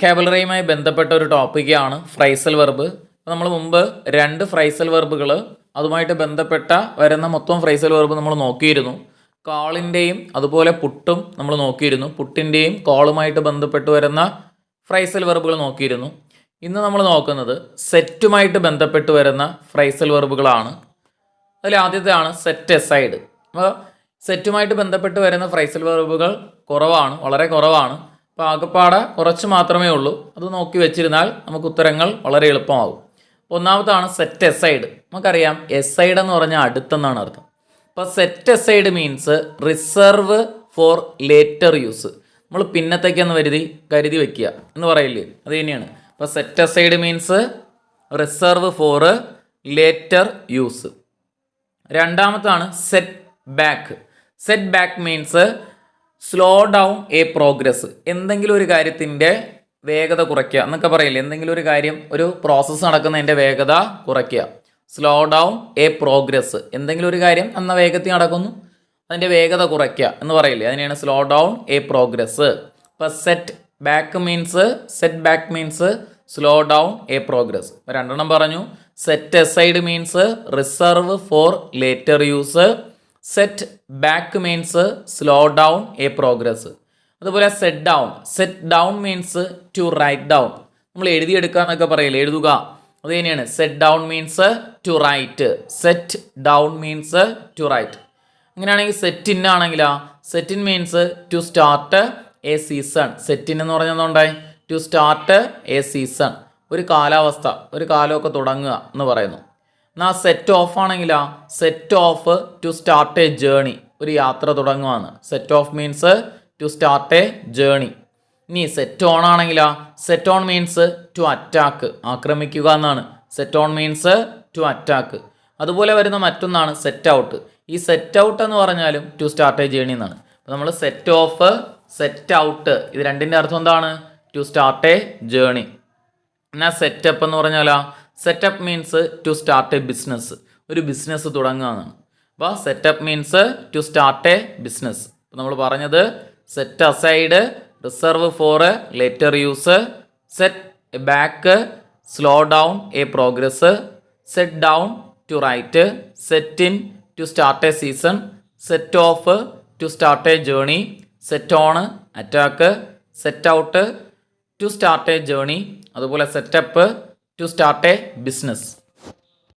വൊക്കാബുലറിയുമായി ബന്ധപ്പെട്ട ഒരു ടോപ്പിക്കാണ് ഫ്രൈസൽ വെർബ്. നമ്മൾ മുമ്പ് 2 ഫ്രൈസൽ വെർബുകൾ അതുമായിട്ട് ബന്ധപ്പെട്ട വരുന്ന മൊത്തം ഫ്രൈസൽ വെർബ് നമ്മൾ നോക്കിയിരുന്നു. കാളിൻ്റെയും അതുപോലെ പുട്ടും നമ്മൾ നോക്കിയിരുന്നു. പുട്ടിൻ്റെയും കോളുമായിട്ട് ബന്ധപ്പെട്ട് വരുന്ന ഫ്രൈസൽ വെർബുകൾ നോക്കിയിരുന്നു. ഇന്ന് നമ്മൾ നോക്കുന്നത് സെറ്റുമായിട്ട് ബന്ധപ്പെട്ട് വരുന്ന ഫ്രൈസൽ വെർബുകളാണ്. അതിൽ ആദ്യത്തെയാണ് സെറ്റ് എസൈഡ്. അപ്പോൾ സെറ്റുമായിട്ട് ബന്ധപ്പെട്ട് വരുന്ന ഫ്രൈസൽ വെർബുകൾ കുറവാണ്, വളരെ കുറവാണ്. അപ്പോൾ ആകെപ്പാടെ കുറച്ച് മാത്രമേ ഉള്ളൂ. അത് നോക്കി വെച്ചിരുന്നാൽ നമുക്ക് ഉത്തരങ്ങൾ വളരെ എളുപ്പമാകും. ഒന്നാമതാണ് സെറ്റ് എസൈഡ്. നമുക്കറിയാം എസൈഡ് എന്ന് പറഞ്ഞാൽ അടുത്തെന്നാണ് അർത്ഥം. അപ്പോൾ set aside means reserve for later use. നമ്മൾ പിന്നത്തേക്കെന്ന് കരുതി വെക്കുക എന്ന് പറയില്ലേ, അത് തന്നെയാണ്. അപ്പോൾ set aside means reserve for later use. രണ്ടാമത്താണ് set back. Set back means slow down a progress. എന്തെങ്കിലും ഒരു കാര്യത്തിൻ്റെ വേഗത കുറയ്ക്കുക എന്നൊക്കെ പറയില്ലേ, എന്തെങ്കിലും ഒരു കാര്യം, ഒരു പ്രോസസ്സ് നടക്കുന്നതിൻ്റെ വേഗത കുറയ്ക്കുക. Slow down a progress. എന്തെങ്കിലും ഒരു കാര്യം എന്ന വേഗത്തിൽ നടക്കുന്നു, അതിൻ്റെ വേഗത കുറയ്ക്കുക എന്ന് പറയില്ലേ, അതിനെയാണ് സ്ലോ ഡൗൺ എ പ്രോഗ്രസ്. അപ്പോൾ set back means slow down a progress. അപ്പോൾ 2 പറഞ്ഞു. Set aside means reserve for later use. Set back means slow down a progress. അതുപോലെ set down means to write down. നമ്മൾ എഴുതിയെടുക്കുക എന്നൊക്കെ പറയില്ലേ, എഴുതുക, അത് തന്നെയാണ്. Set down means to write. Set down means to write. അങ്ങനെയാണെങ്കിൽ സെറ്റിൻ ആണെങ്കിലോ, set in means to start a season. Set in എന്ന് പറഞ്ഞതുകൊണ്ടായി ടു സ്റ്റാർട്ട് എ സീസൺ, ഒരു കാലാവസ്ഥ, ഒരു കാലമൊക്കെ തുടങ്ങുക എന്ന് പറയുന്നു. എന്നാൽ സെറ്റ് ഓഫ് ആണെങ്കിലോ, set off to start a journey, ഒരു യാത്ര തുടങ്ങുകയാണ്. Set off means to start a journey. ഇനി സെറ്റ് ഓൺ ആണെങ്കിലോ, set on means to attack, ആക്രമിക്കുക എന്നാണ്. Set on means to attack. അതുപോലെ വരുന്ന മറ്റൊന്നാണ് സെറ്റ് ഔട്ട്. ഈ സെറ്റ് ഔട്ട് എന്ന് പറഞ്ഞാലും ടു സ്റ്റാർട്ട് എ ജേണി എന്നാണ്. അപ്പോൾ നമ്മൾ സെറ്റ് ഓഫ്, സെറ്റ് ഔട്ട്, ഇത് രണ്ടിൻ്റെ അർത്ഥം എന്താണ്? To start a journey. എന്നാൽ സെറ്റപ്പ് എന്ന് പറഞ്ഞാലോ, setup means to start a business, ഒരു ബിസിനസ് തുടങ്ങുക എന്നാണ്. അപ്പോൾ setup means to start a business. അപ്പോൾ നമ്മൾ പറഞ്ഞത് set aside reserve for later use. Set back slow down a progress. Set down to write. Set in to start a season. Set off to start a journey. Set on attack. Set out to start a journey. അതുപോലെ setup to start a business.